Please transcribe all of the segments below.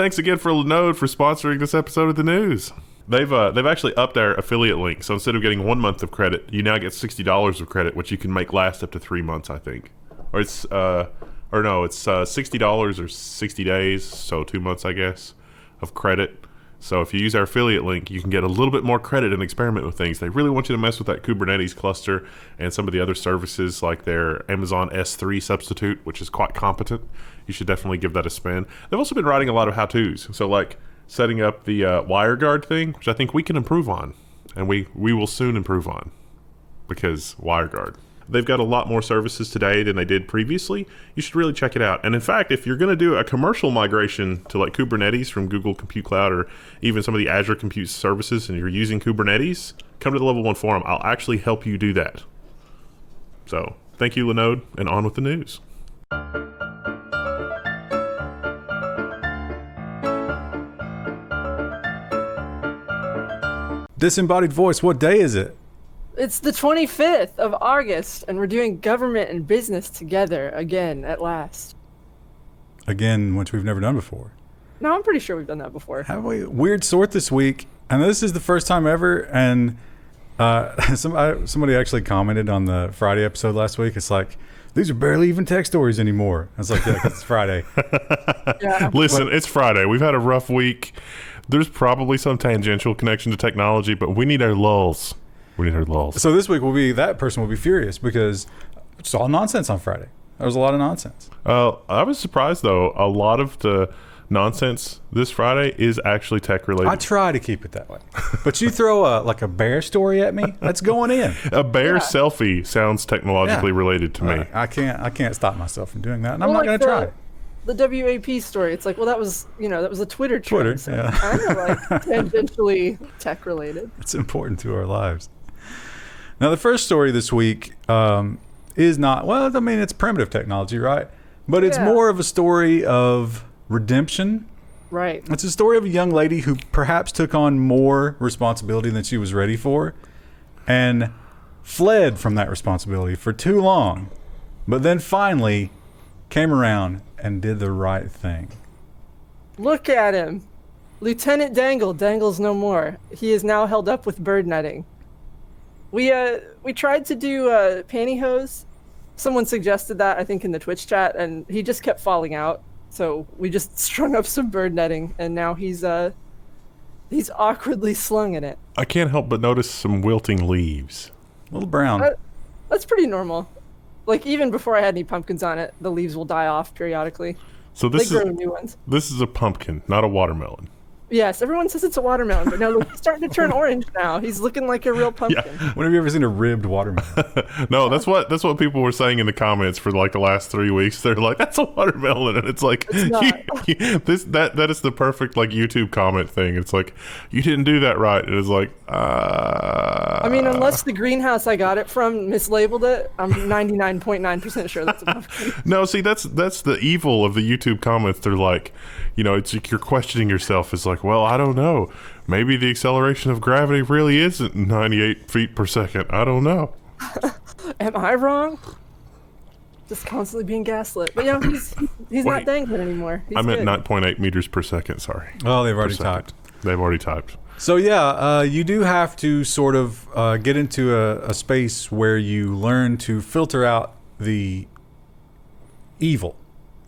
thanks again for Linode for sponsoring this episode of the news. They've actually upped their affiliate link, so instead of getting 1 month of credit, you now get $60 of credit, which you can make last up to 3 months, I think. Or it's $60 or 60 days, so 2 months, I guess, of credit. So if you use our affiliate link, you can get a little bit more credit and experiment with things. They really want you to mess with that Kubernetes cluster and some of the other services like their Amazon S3 substitute, which is quite competent. You should definitely give that a spin. They've also been writing a lot of how-tos. So like setting up the WireGuard thing, which I think we can improve on. And we will soon improve on because WireGuard. They've got a lot more services today than they did previously. You should really check it out. And in fact, if you're going to do a commercial migration to like Kubernetes from Google Compute Cloud or even some of the Azure Compute services and you're using Kubernetes, come to the Level 1 forum. I'll actually help you do that. So thank you, Linode, and on with the news. Disembodied voice, what day is it? It's the 25th of August, and we're doing government and business together again at last. Again, which we've never done before. No, I'm pretty sure we've done that before. Have we? Weird sort this week, and this is the first time ever, and somebody actually commented on the Friday episode last week. It's like, these are barely even tech stories anymore. I was like, yeah, because it's Friday. Yeah. Listen, it's Friday. We've had a rough week. There's probably some tangential connection to technology, but we need our lulls. So this week that person will be furious because it's all nonsense on Friday. There was a lot of nonsense. I was surprised though. A lot of the nonsense this Friday is actually tech related. I try to keep it that way, but you throw a bear story at me, that's going in. A bear selfie sounds technologically related to me. I can't stop myself from doing that, and I'm not going to try. The WAP story. It's like, well, that was a Twitter trend. So yeah. Kind of like tangentially tech related. It's important to our lives. Now, the first story this week is not, well, I mean, it's primitive technology, right? But it's more of a story of redemption. Right. It's a story of a young lady who perhaps took on more responsibility than she was ready for and fled from that responsibility for too long, but then finally came around and did the right thing. Look at him. Lieutenant Dangle. Dangle's no more. He is now held up with bird netting. We tried to do pantyhose. Someone suggested that, I think, in the Twitch chat, and he just kept falling out. So we just strung up some bird netting, and now he's awkwardly slung in it. I can't help but notice some wilting leaves. A little brown. That's pretty normal. Like, even before I had any pumpkins on it, the leaves will die off periodically. So they grow new ones. This is a pumpkin, not a watermelon. Yes, everyone says it's a watermelon, but no, look, he's starting to turn orange now. He's looking like a real pumpkin. Yeah. When have you ever seen a ribbed watermelon? No, that's what people were saying in the comments for like the last 3 weeks. They're like, "That's a watermelon," and it's like, it's not. that is the perfect like YouTube comment thing. It's like, you didn't do that right. It is like, I mean, unless the greenhouse I got it from mislabeled it, I'm 99.9% sure that's a pumpkin. No, see, that's the evil of the YouTube comments. They're like, it's like you're questioning yourself. It's like, well, I don't know. Maybe the acceleration of gravity really isn't 98 feet per second. I don't know. Am I wrong? Just constantly being gaslit. But he's not dangling anymore. I meant 9.8 meters per second. Sorry. Oh, they've already typed. They've already typed. So yeah, you do have to sort of get into a space where you learn to filter out the evil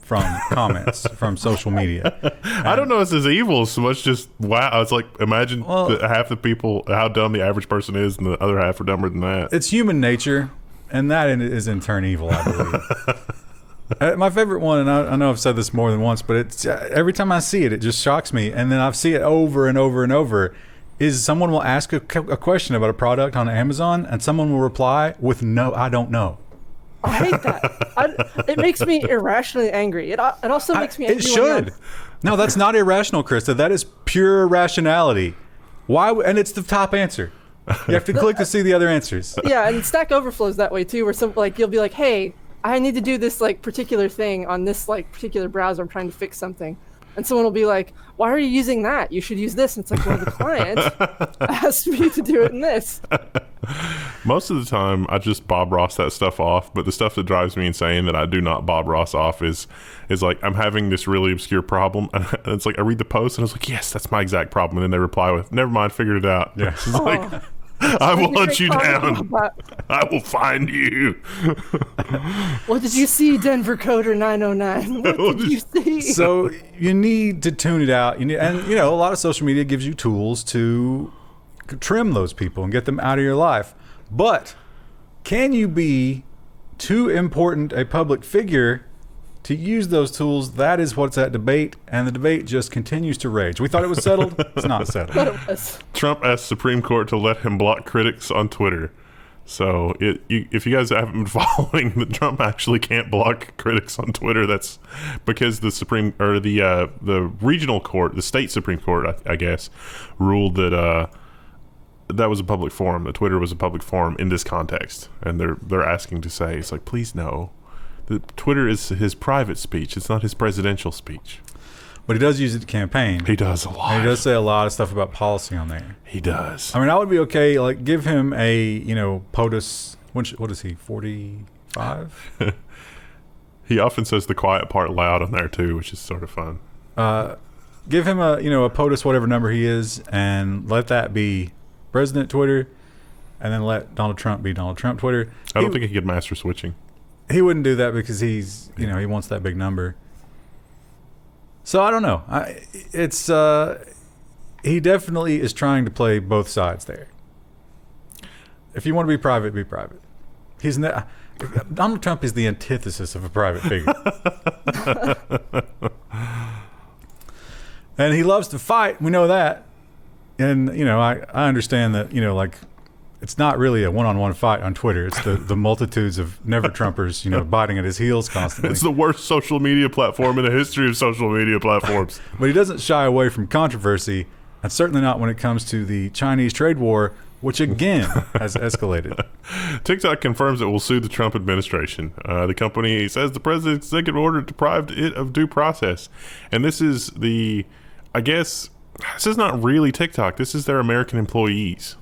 from comments from social media. I don't know if it's as evil so much just wow. It's like imagine half the people how dumb the average person is and the other half are dumber than that. It's human nature, and that is in turn evil, I believe. My favorite one, and I know I've said this more than once, but it's every time I see it, it just shocks me. And then I see it over and over and over. Is someone will ask a question about a product on Amazon, and someone will reply with "No, I don't know." I hate that. It makes me irrationally angry. It also makes me angry. It should. No, that's not irrational, Krista. That is pure rationality. Why? And it's the top answer. You have to click to see the other answers. Yeah, and Stack Overflow's that way too, where you'll be like, "Hey, I need to do this particular thing on this particular browser. I'm trying to fix something." And someone will be like, why are you using that? You should use this. And it's like, well, the client asked me to do it in this. Most of the time, I just Bob Ross that stuff off. But the stuff that drives me insane that I do not Bob Ross off is like, I'm having this really obscure problem. And it's like, I read the post and I was like, yes, that's my exact problem. And then they reply with, never mind, figured it out. Yeah. It's like, I will hunt you down. I will find you. What did you see, Denver Coder 909? What did you see? So you need to tune it out. And a lot of social media gives you tools to trim those people and get them out of your life. But can you be too important a public figure to use those tools? That is what's at debate, and the debate just continues to rage. We thought it was settled. It's not settled. But it was. Trump asked Supreme Court to let him block critics on Twitter. So if you guys haven't been following, that Trump actually can't block critics on Twitter. That's because the regional court, the state Supreme Court, I guess, ruled that that was a public forum. That Twitter was a public forum in this context, and they're asking to say, it's like, please no. Twitter is his private speech. It's not his presidential speech. But he does use it to campaign. He does a lot. And he does say a lot of stuff about policy on there. He does. I mean, I would be okay. Like, give him a, POTUS. What is he, 45? He often says the quiet part loud on there, too, which is sort of fun. Give him a POTUS, whatever number he is, and let that be President Twitter, and then let Donald Trump be Donald Trump Twitter. I don't think he could master switching. He wouldn't do that because he's, he wants that big number. So I don't know. He definitely is trying to play both sides there. If you want to be private, be private. Donald Trump is the antithesis of a private figure. And he loves to fight. We know that. And, I understand that, it's not really a one-on-one fight on Twitter. It's the multitudes of never-Trumpers, biting at his heels constantly. It's the worst social media platform in the history of social media platforms. But he doesn't shy away from controversy, and certainly not when it comes to the Chinese trade war, which again has escalated. TikTok confirms it will sue the Trump administration. The company says the president's executive order deprived it of due process. And this is this is not really TikTok. This is their American employees.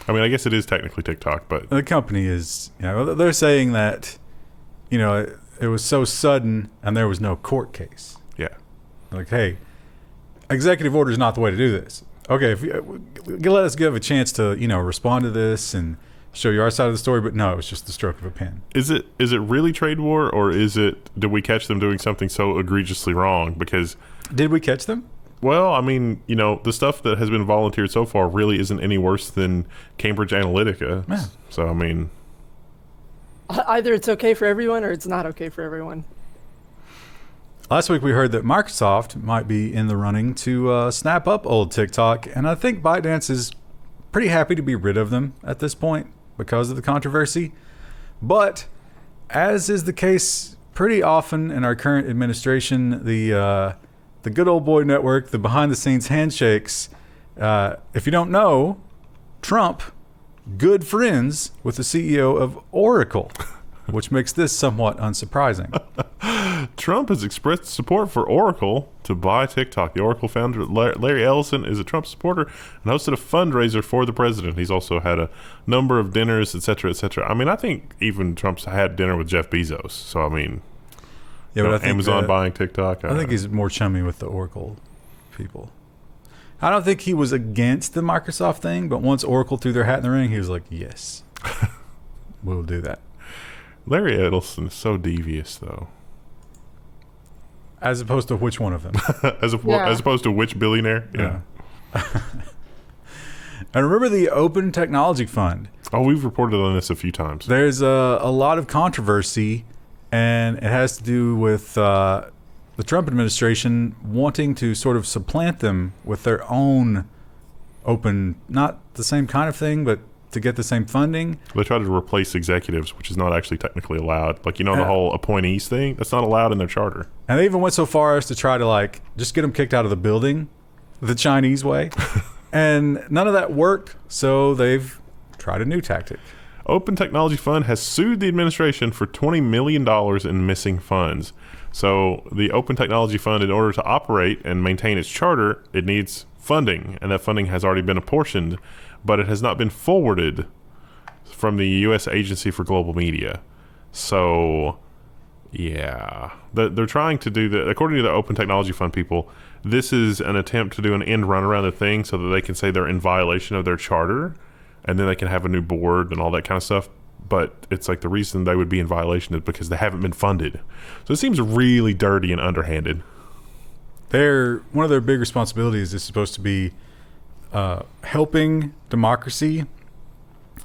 I mean, I guess it is technically TikTok, but the company is, they're saying that, it was so sudden and there was no court case. Yeah. Like, hey, executive order is not the way to do this. Okay, let us give a chance to, respond to this and show you our side of the story, but no, it was just the stroke of a pen. Is it really trade war, or did we catch them doing something so egregiously wrong? Because did we catch them? Well, I mean, the stuff that has been volunteered so far really isn't any worse than Cambridge Analytica. Yeah. So, I mean, either it's okay for everyone or it's not okay for everyone. Last week we heard that Microsoft might be in the running to snap up old TikTok, and I think ByteDance is pretty happy to be rid of them at this point because of the controversy. But as is the case pretty often in our current administration, the good old boy network, the behind-the-scenes handshakes. If you don't know, Trump, good friends with the CEO of Oracle, which makes this somewhat unsurprising. Trump has expressed support for Oracle to buy TikTok. The Oracle founder, Larry Ellison, is a Trump supporter and hosted a fundraiser for the president. He's also had a number of dinners, et cetera, et cetera. I mean, I think even Trump's had dinner with Jeff Bezos. So, I mean... Yeah, but I think Amazon buying TikTok. I think he's more chummy with the Oracle people. I don't think he was against the Microsoft thing, but once Oracle threw their hat in the ring, he was like, yes, we'll do that. Larry Edelson is so devious, though. As opposed to which one of them? As opposed to which billionaire? Yeah. And remember the Open Technology Fund. Oh, we've reported on this a few times. There's a lot of controversy. And it has to do with the Trump administration wanting to sort of supplant them with their own open, not the same kind of thing, but to get the same funding. They try to replace executives, which is not actually technically allowed. Like, the whole appointees thing, that's not allowed in their charter. And they even went so far as to try to, just get them kicked out of the building the Chinese way. And none of that worked, so they've tried a new tactic. Open Technology Fund has sued the administration for $20 million in missing funds. So the Open Technology Fund, in order to operate and maintain its charter, it needs funding, and that funding has already been apportioned, but it has not been forwarded from the U.S. Agency for Global Media. So, yeah, they're trying to do that. According to the Open Technology Fund people, this is an attempt to do an end run around the thing so that they can say they're in violation of their charter, and then they can have a new board and all that kind of stuff. But it's like the reason they would be in violation is because they haven't been funded. So it seems really dirty and underhanded. One of their big responsibilities is supposed to be helping democracy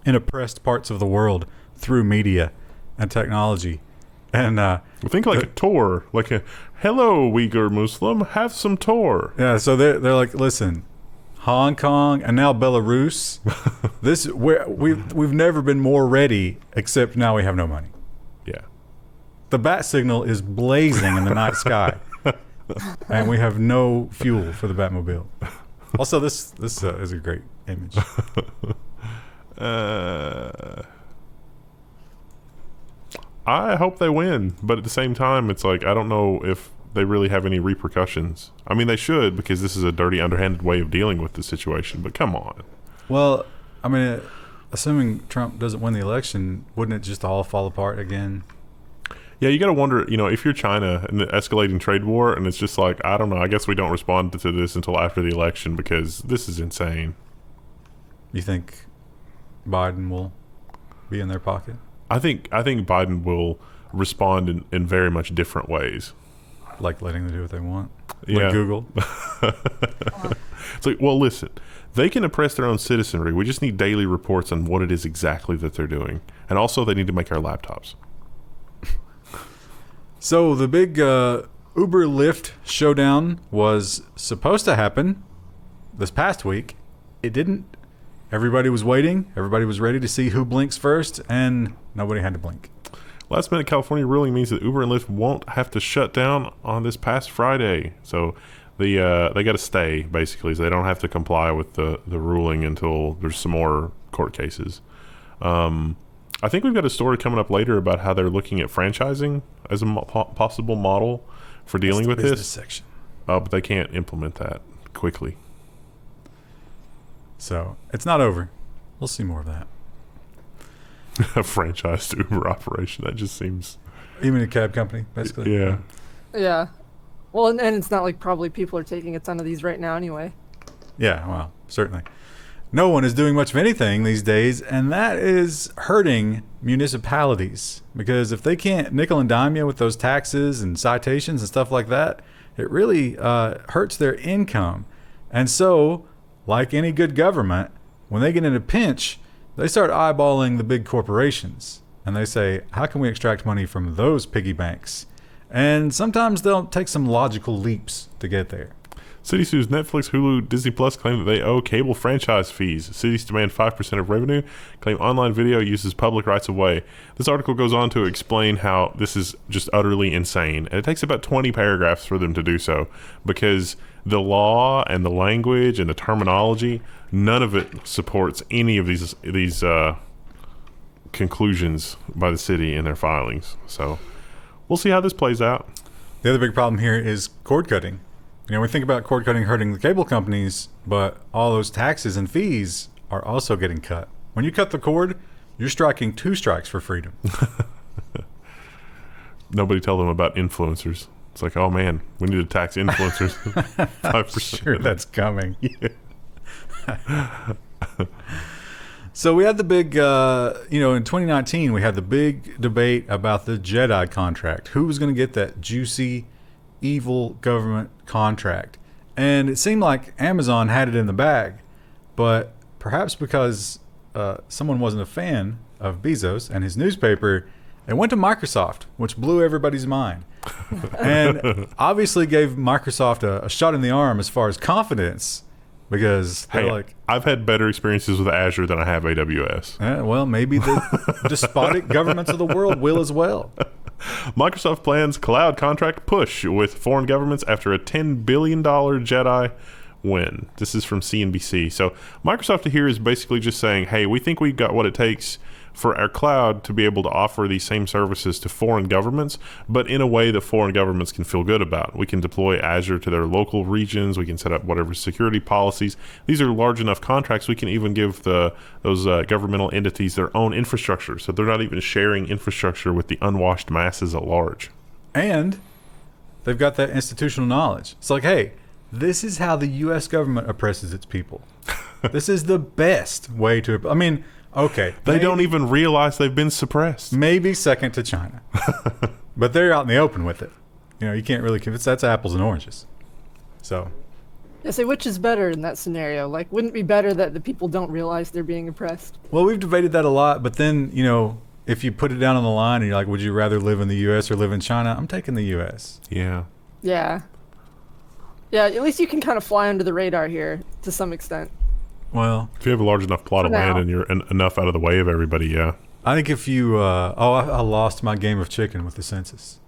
in oppressed parts of the world through media and technology. And think like a tour, like a hello Uyghur Muslim, have some tour. Yeah, so they're like, listen, Hong Kong and now Belarus, we've never been more ready, except now we have no money. Yeah, the bat signal is blazing in the night sky, and we have no fuel for the Batmobile. Also, this is a great image. I hope they win, but at the same time, it's like I don't know if they really have any repercussions. I mean, they should, because this is a dirty, underhanded way of dealing with the situation. But come on. Well, I mean, assuming Trump doesn't win the election, wouldn't it just all fall apart again? Yeah, you got to wonder, if you're China and the escalating trade war, and it's just like, I don't know, I guess we don't respond to this until after the election because this is insane. You think Biden will be in their pocket? I think Biden will respond in very much different ways. Like letting them do what they want? Yeah. Like Google? It's like, well, listen, they can oppress their own citizenry. We just need daily reports on what it is exactly that they're doing. And also, they need to make our laptops. So the big Uber Lyft showdown was supposed to happen this past week. It didn't. Everybody was waiting. Everybody was ready to see who blinks first, and nobody had to blink. Last minute California ruling means that Uber and Lyft won't have to shut down on this past Friday. So they got to stay, basically. So they don't have to comply with the ruling until there's some more court cases. I think we've got a story coming up later about how they're looking at franchising as a possible model for dealing with this section. But they can't implement that quickly. So it's not over. We'll see more of that. A franchised Uber operation. That just seems... Even a cab company, basically. Yeah. Yeah. Well, and it's not like probably people are taking a ton of these right now anyway. Yeah, well, certainly. No one is doing much of anything these days, and that is hurting municipalities. Because if they can't nickel and dime you with those taxes and citations and stuff like that, it really hurts their income. And so, like any good government, when they get in a pinch, they start eyeballing the big corporations. And they say, how can we extract money from those piggy banks? And sometimes they'll take some logical leaps to get there. City sues Netflix, Hulu, Disney Plus, claim that they owe cable franchise fees. Cities demand 5% of revenue, claim online video uses public rights of way. This article goes on to explain how this is just utterly insane. And it takes about 20 paragraphs for them to do so, because the law and the language and the terminology, none of it supports any of these conclusions by the city in their filings. So we'll see how this plays out. The other big problem here is cord cutting. We think about cord cutting hurting the cable companies, but all those taxes and fees are also getting cut. When you cut the cord, you're striking 2 strikes for freedom. Nobody tell them about influencers. It's like, oh man, we need to tax influencers 5%. Sure, that's coming. So we had the big, in 2019, we had the big debate about the JEDI contract. Who was going to get that juicy, evil government contract? And it seemed like Amazon had it in the bag, but perhaps because someone wasn't a fan of Bezos and his newspaper, it went to Microsoft, which blew everybody's mind. And obviously gave Microsoft a shot in the arm as far as confidence, because they're I've had better experiences with Azure than I have AWS. Well, maybe the despotic governments of the world will as well. Microsoft plans cloud contract push with foreign governments after a $10 billion JEDI win. This is from CNBC. So Microsoft here is basically just saying, hey, we think we've got what it takes for our cloud to be able to offer these same services to foreign governments, but in a way that foreign governments can feel good about. We can deploy Azure to their local regions. We can set up whatever security policies. These are large enough contracts. We can even give those governmental entities their own infrastructure, so they're not even sharing infrastructure with the unwashed masses at large. And they've got that institutional knowledge. It's like, hey, this is how the U.S. government oppresses its people. This is the best way to... I mean, okay. They don't even realize they've been suppressed. Maybe second to China. But they're out in the open with it. You know, you can't really... That's apples and oranges. So... I say, which is better in that scenario? Like, wouldn't it be better that the people don't realize they're being oppressed? Well, we've debated that a lot, but then, you know, if you put it down on the line and you're like, would you rather live in the U.S. or live in China? I'm taking the U.S. Yeah. Yeah. Yeah, at least you can kind of fly under the radar here to some extent. Well, if you have a large enough plot of land and you're enough out of the way of everybody, yeah. I think if you... I lost my game of chicken with the census.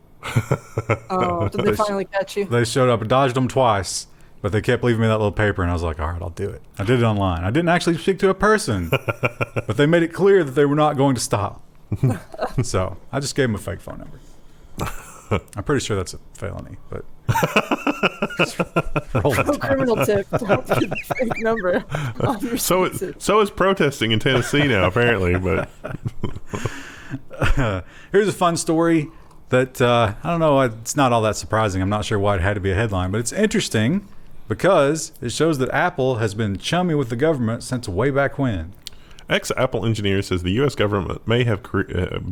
Oh, did they finally catch you? They showed up, dodged them twice, but they kept leaving me that little paper, and I was like, all right, I'll do it. I did it online. I didn't actually speak to a person, but they made it clear that they were not going to stop. So I just gave them a fake phone number. I'm pretty sure that's a felony, but... Criminal tip, don't give a fake number on your census. So is protesting in Tennessee now, apparently, but... Here's a fun story that, I don't know, it's not all that surprising. I'm not sure why it had to be a headline, but it's interesting because it shows that Apple has been chummy with the government since way back when. Ex-Apple engineer says the U.S. government may have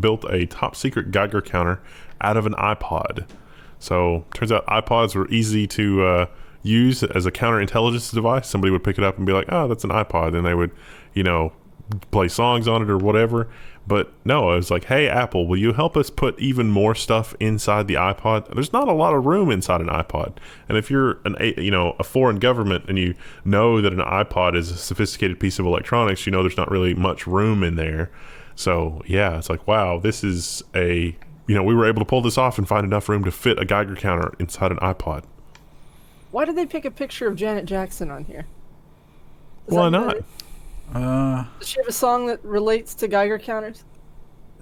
built a top-secret Geiger counter out of an iPod. So, turns out iPods were easy to use as a counterintelligence device. Somebody would pick it up and be like, oh, that's an iPod. And they would, play songs on it or whatever. But no, it was like, hey, Apple, will you help us put even more stuff inside the iPod? There's not a lot of room inside an iPod. And if you're a foreign government and you know that an iPod is a sophisticated piece of electronics, there's not really much room in there. So, yeah, it's like, wow, this is we were able to pull this off and find enough room to fit a Geiger counter inside an iPod. Why did they pick a picture of Janet Jackson on here? Why not? Does she have a song that relates to Geiger counters?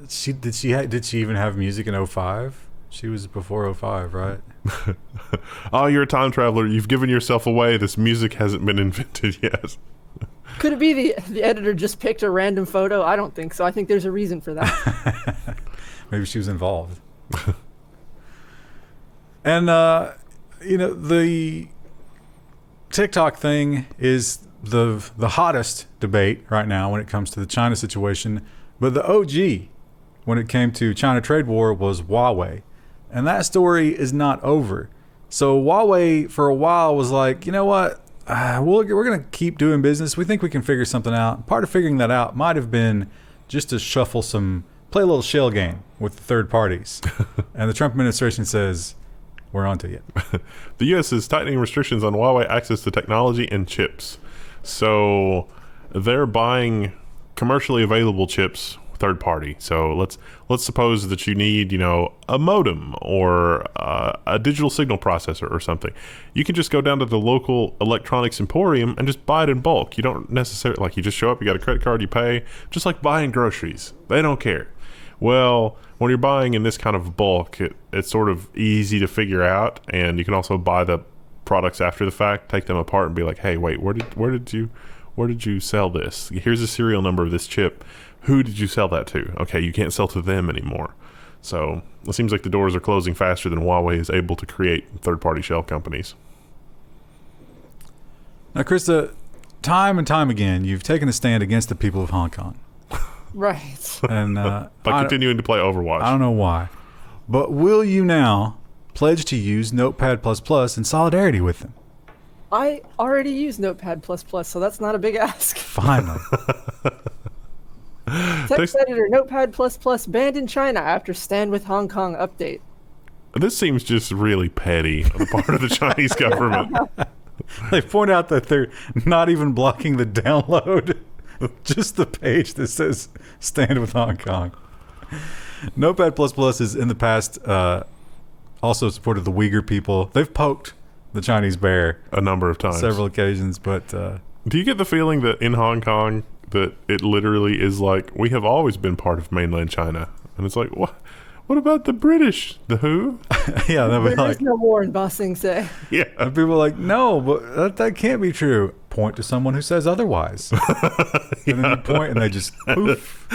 Did she even have music in 2005? She was before 2005, right? Oh, you're a time traveler. You've given yourself away. This music hasn't been invented yet. Could it be the editor just picked a random photo? I don't think so. I think there's a reason for that. Maybe she was involved. And, the TikTok thing is the hottest debate right now when it comes to the China situation. But the OG, when it came to China trade war, was Huawei. And that story is not over. So Huawei, for a while, was like, you know what? We're going to keep doing business. We think we can figure something out. Part of figuring that out might have been just to play a little shell game with the third parties. And the Trump administration says, we're on to you. The U.S. is tightening restrictions on Huawei access to technology and chips. So they're buying commercially available chips third party. So let's suppose that you need, a modem or a digital signal processor or something. You can just go down to the local electronics emporium and just buy it in bulk. You don't necessarily, you just show up, you got a credit card, you pay, just like buying groceries. They don't care. Well, when you're buying in this kind of bulk, it's sort of easy to figure out, and you can also buy the products after the fact, take them apart and be like, hey, wait, where did you sell this? Here's the serial number of this chip. Who did you sell that to? Okay, you can't sell to them anymore. So it seems like the doors are closing faster than Huawei is able to create third-party shell companies. Now, Krista, time and time again, you've taken a stand against the people of Hong Kong. Right. And by continuing to play Overwatch. I don't know why. But will you now pledge to use Notepad++ in solidarity with them? I already use Notepad++, so that's not a big ask. Finally. Text editor Notepad++ banned in China after Stand with Hong Kong update. This seems just really petty on the part of the Chinese government. They point out that they're not even blocking the download. Just the page that says Stand with Hong Kong. Notepad++ is in the past also supported the Uyghur people. They've poked the Chinese bear a number of times. Several occasions, but... do you get the feeling that in Hong Kong that it literally is like, we have always been part of mainland China. And it's like, what? What about the British? The who? Yeah, they'll be There like, is no war in Ba Sing Se. Yeah. and people are like, no, but that can't be true. Point to someone who says otherwise. And then you point and they just poof.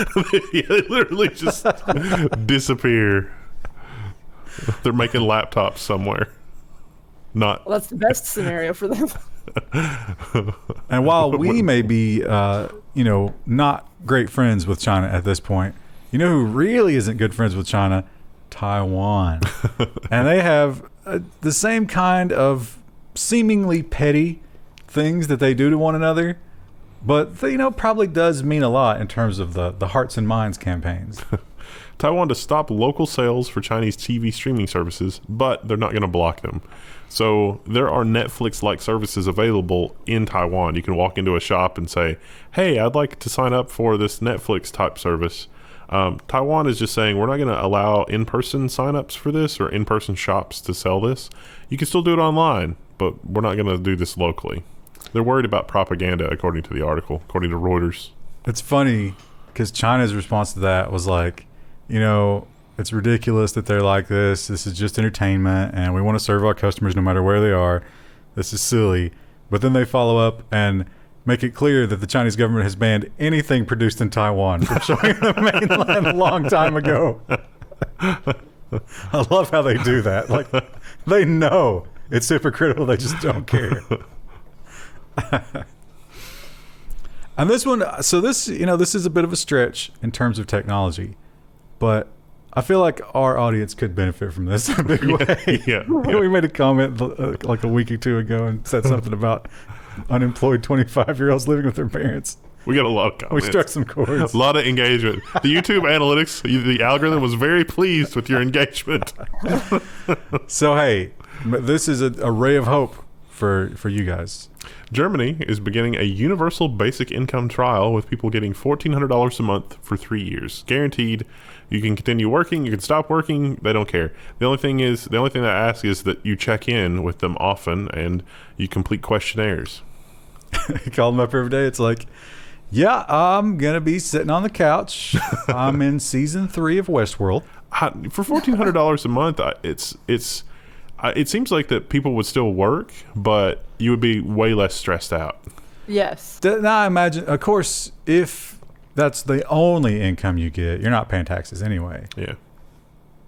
Yeah, they literally just disappear. They're making laptops somewhere. Not. Well, that's the best scenario for them. And while we may be, not great friends with China at this point, you know who really isn't good friends with China? Taiwan. And they have the same kind of seemingly petty things that they do to one another, but probably does mean a lot in terms of the hearts and minds campaigns. Taiwan to stop local sales for Chinese TV streaming services, but they're not going to block them. So there are Netflix-like services available in Taiwan. You can walk into a shop and say, hey, I'd like to sign up for this Netflix-type service. Taiwan is just saying, we're not going to allow in-person sign-ups for this or in-person shops to sell this. You can still do it online, but we're not going to do this locally. They're worried about propaganda, according to the article, according to Reuters. It's funny because China's response to that was like, it's ridiculous that they're like this. This is just entertainment, and we want to serve our customers no matter where they are. This is silly. But then they follow up and make it clear that the Chinese government has banned anything produced in Taiwan from showing the mainland a long time ago. I love how they do that. Like, they know it's hypocritical. They just don't care. And this one, so this is a bit of a stretch in terms of technology, but I feel like our audience could benefit from this in a big way. Yeah. We made a comment like a week or two ago and said something about unemployed 25-year-olds living with their parents. We got a lot of comments. We struck some chords. A lot of engagement. The YouTube analytics, the algorithm was very pleased with your engagement. So, hey, this is a ray of hope for you guys. Germany is beginning a universal basic income trial with people getting $1,400 a month for 3 years. Guaranteed. You can continue working. You can stop working. They don't care. The only thing they ask is that you check in with them often and you complete questionnaires. You call them up every day. It's like, yeah, I'm going to be sitting on the couch. I'm in season 3 of Westworld. For $1,400 a month, it seems like that people would still work, but you would be way less stressed out. Yes. Now, I imagine, of course, if that's the only income you get, you're not paying taxes anyway. Yeah.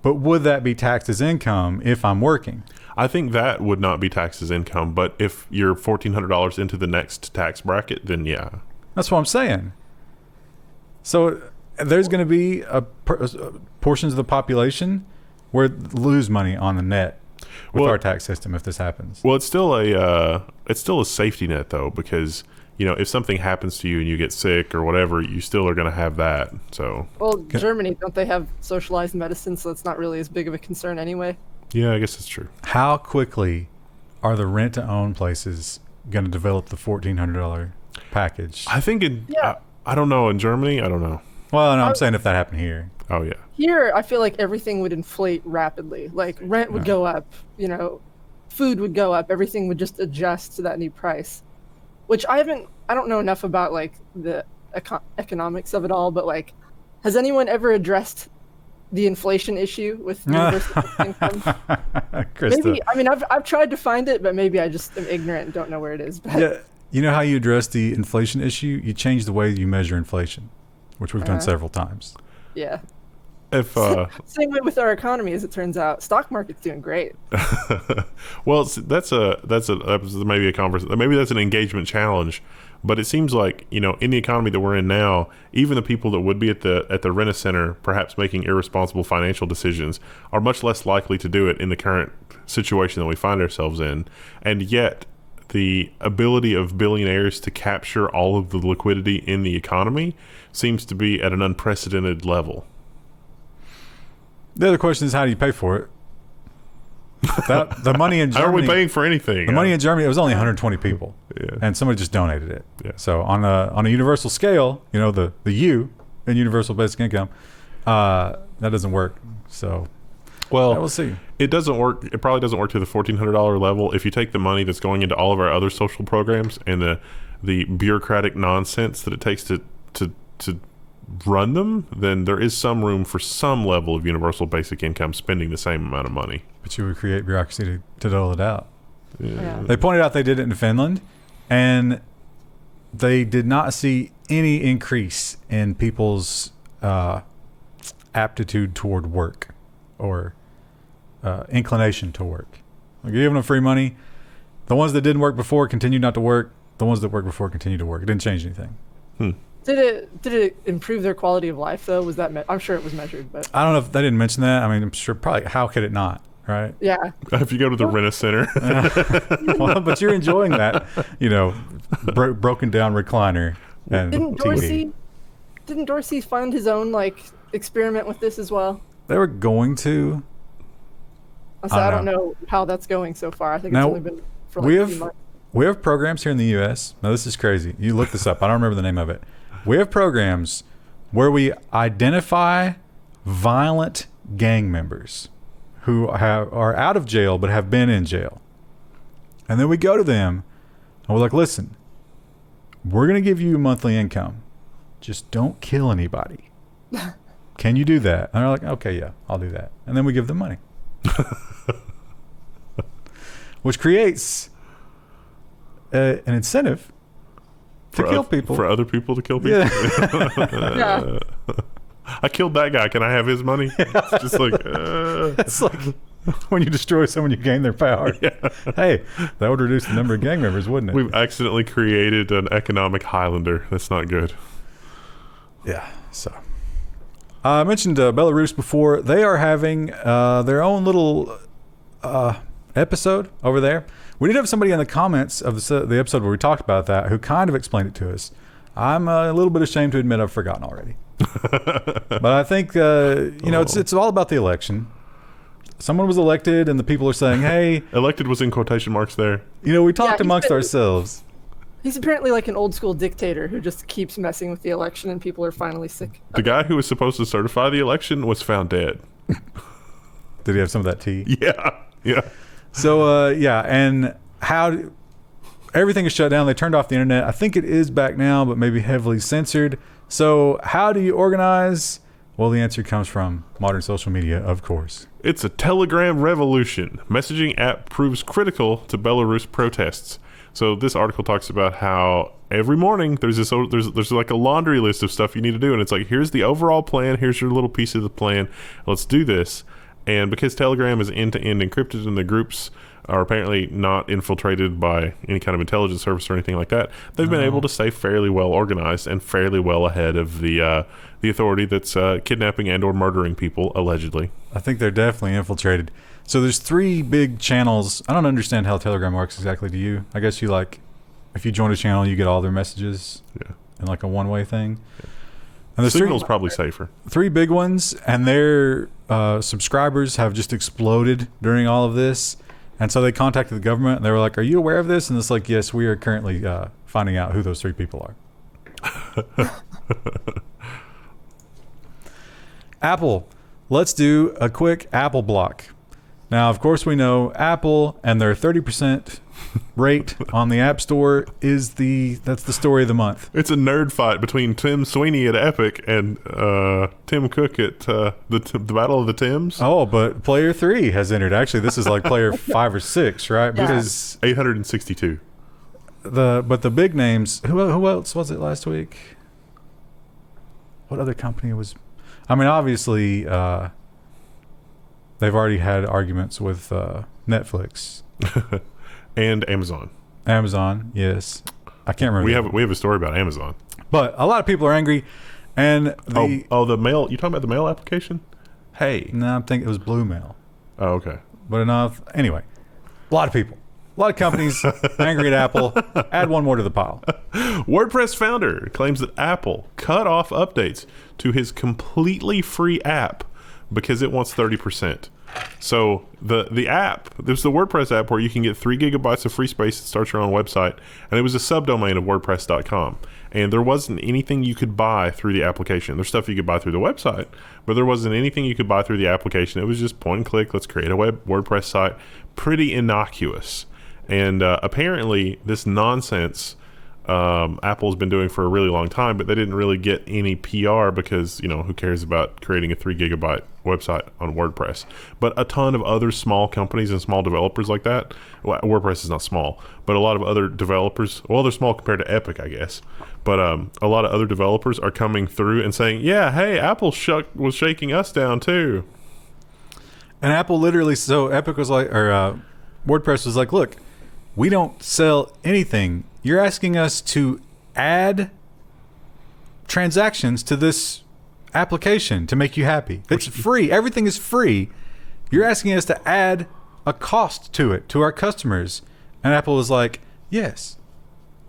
But would that be taxed as income if I'm working? I think that would not be taxed as income, but if you're $1,400 into the next tax bracket, then yeah. That's what I'm saying. So there's going to be portions of the population where lose money on the net with our tax system if this happens. Well, it's still a safety net though, because if something happens to you and you get sick or whatever, you still are going to have that. So Germany, don't they have socialized medicine, so it's not really as big of a concern anyway? Yeah, I guess that's true. How quickly are the rent-to-own places going to develop the $1,400 package? I think I don't know. In Germany, I don't know. Well, no, I'm saying if that happened here. Oh, yeah. Here, I feel like everything would inflate rapidly. Like, rent would go up, food would go up, everything would just adjust to that new price. Which I don't know enough about, like, the economics of it all, but, like, has anyone ever addressed the inflation issue with universal income? Maybe, I've tried to find it, but maybe I just am ignorant and don't know where it is. But yeah, you know how you address the inflation issue? You change the way you measure inflation, which we've done several times. Yeah. Same way with our economy, as it turns out. Stock market's doing great. Well, that's maybe a conversation. Maybe that's an engagement challenge. But it seems like in the economy that we're in now, even the people that would be at the Rent-A-Center, perhaps making irresponsible financial decisions, are much less likely to do it in the current situation that we find ourselves in. And yet, the ability of billionaires to capture all of the liquidity in the economy seems to be at an unprecedented level. The other question is, how do you pay for it? The money in Germany. How are we paying for anything? The money in Germany, it was only 120 people, and somebody just donated it. Yeah. So on a universal scale, the U in universal basic income, that doesn't work. So, we'll see. It doesn't work. It probably doesn't work to the $1,400 level if you take the money that's going into all of our other social programs and the bureaucratic nonsense that it takes to to run them, then there is some room for some level of universal basic income spending the same amount of money. But you would create bureaucracy to dole it out. Yeah. They pointed out they did it in Finland, and they did not see any increase in people's aptitude toward work or inclination to work. Like, you're giving them free money. The ones that didn't work before continued not to work. The ones that worked before continued to work. It didn't change anything. Did it improve their quality of life though? Was that? I'm sure it was measured, but I don't know if they didn't mention that. I mean, I'm sure probably. How could it not? Right? yeah. If you go to the Rent-A-Center, Well, but you're enjoying that, broken down recliner and Didn't Dorsey fund his own experiment with this as well? They were going to. So I don't know how that's going so far. I think it's Now, only been for we a have few months. we have programs here in the U.S. Now this is crazy. You look this up. I don't remember the name of it. We have programs where we identify violent gang members who are out of jail but have been in jail, and then we go to them and we're like, listen, we're going to give you monthly income, just don't kill anybody. Can you do that? And they're like, okay, yeah, I'll do that. And then we give them money. Which creates an incentive to kill people. For other people to kill people? Yeah. I killed that guy. Can I have his money? It's just like... It's like when you destroy someone, you gain their power. Yeah. Hey, that would reduce the number of gang members, wouldn't it? We've accidentally created an economic Highlander. That's not good. Yeah, so... I mentioned Belarus before. They are having their own little episode over there. We did have somebody in the comments of the episode where we talked about that who kind of explained it to us. I'm a little bit ashamed to admit I've forgotten already. But I think, it's all about the election. Someone was elected and the people are saying, hey... Elected was in quotation marks there. We talked amongst ourselves. He's apparently like an old school dictator who just keeps messing with the election, and people are finally sick. The guy who was supposed to certify the election was found dead. Did he have some of that tea? Yeah. So, and everything is shut down. They turned off the internet. I think it is back now, but maybe heavily censored. So how do you organize? Well, the answer comes from modern social media, of course. It's a Telegram revolution. Messaging app proves critical to Belarus protests. So this article talks about how every morning there's like a laundry list of stuff you need to do, and it's like, here's the overall plan, here's your little piece of the plan, let's do this. And because Telegram is end-to-end encrypted and the groups are apparently not infiltrated by any kind of intelligence service or anything like that, they've been able to stay fairly well organized and fairly well ahead of the authority that's kidnapping and or murdering people, allegedly. I think they're definitely infiltrated. So there's 3 big channels. I don't understand how Telegram works exactly. Do you? I guess you if you join a channel, you get all their messages in like a one-way thing. Yeah. And the Signal's probably safer. 3 big ones, and their subscribers have just exploded during all of this. And so they contacted the government, and they were like, are you aware of this? And it's like, yes, we are currently finding out who those 3 people are. Apple. Let's do a quick Apple block. Now, of course, we know Apple and their 30% rate on the App Store that's the story of the month. It's a nerd fight between Tim Sweeney at Epic and Tim Cook at the Battle of the Tims. Oh, but player 3 has entered. Actually, this is like player 5 or 6, right? Yeah. Because 862. but the big names. Who else was it last week? What other company was? I mean, obviously, they've already had arguments with Netflix and Amazon. Amazon, yes. I can't remember. We have a story about Amazon. But a lot of people are angry, and the mail. You talking about the mail application? Hey. No, I think it was Blue Mail. Oh, okay. But enough. Anyway, a lot of people. A lot of companies angry at Apple. Add one more to the pile. WordPress founder claims that Apple cut off updates to his completely free app because it wants 30%. So the app, there's the WordPress app where you can get 3 gigabytes of free space that starts your own website, and it was a subdomain of WordPress.com. And there wasn't anything you could buy through the application. There's stuff you could buy through the website, but there wasn't anything you could buy through the application. It was just point and click, let's create a WordPress site. Pretty innocuous. And apparently this nonsense Apple's been doing for a really long time, but they didn't really get any PR because, who cares about creating a 3 gigabyte website on WordPress? But a ton of other small companies and small developers like that, well, WordPress is not small, but a lot of other developers, well, they're small compared to Epic, I guess. But a lot of other developers are coming through and saying, yeah, hey, Apple was shaking us down too. And Apple literally, so Epic was like, or WordPress was like, look, we don't sell anything. You're asking us to add transactions to this application to make you happy. It's free. Everything is free. You're asking us to add a cost to it, to our customers. And Apple was like, yes.